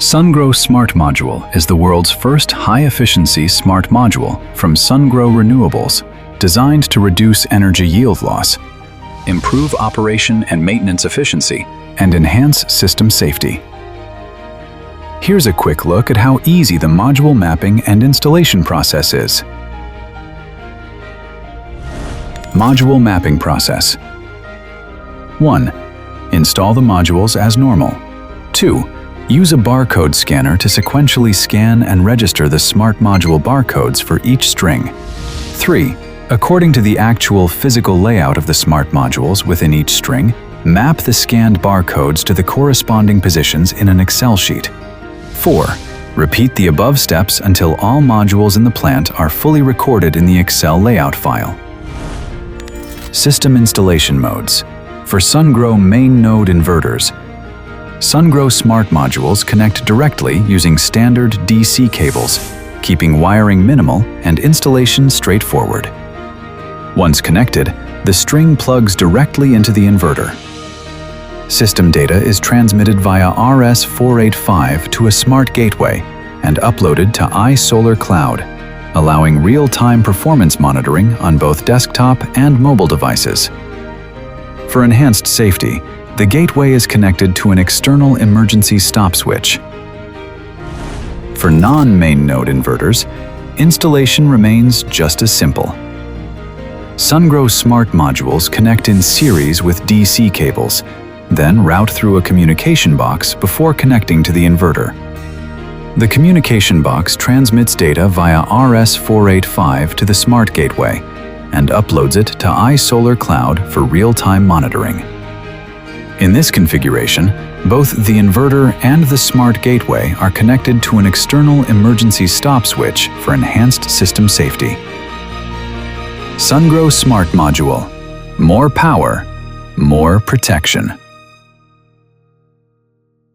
Sungrow Smart Module is the world's first high-efficiency smart module from Sungrow Renewables, designed to reduce energy yield loss, improve operation and maintenance efficiency, and enhance system safety. Here's a quick look at how easy the module mapping and installation process is. Module mapping process. 1. Install the modules as normal. 2. Use a barcode scanner to sequentially scan and register the smart module barcodes for each string. 3. According to the actual physical layout of the smart modules within each string, map the scanned barcodes to the corresponding positions in an Excel sheet. 4. Repeat the above steps until all modules in the plant are fully recorded in the Excel layout file. System installation modes. For Sungrow main node inverters, Sungrow Smart Modules connect directly using standard DC cables, keeping wiring minimal and installation straightforward. Once connected, the string plugs directly into the inverter. System data is transmitted via RS-485 to a smart gateway and uploaded to iSolar Cloud, allowing real-time performance monitoring on both desktop and mobile devices. For enhanced safety, the gateway is connected to an external emergency stop switch. For non-main node inverters, installation remains just as simple. Sungrow Smart Modules connect in series with DC cables, then route through a communication box before connecting to the inverter. The communication box transmits data via RS-485 to the smart gateway and uploads it to iSolar Cloud for real-time monitoring. In this configuration, both the inverter and the smart gateway are connected to an external emergency stop switch for enhanced system safety. Sungrow Smart Module. More power, more protection.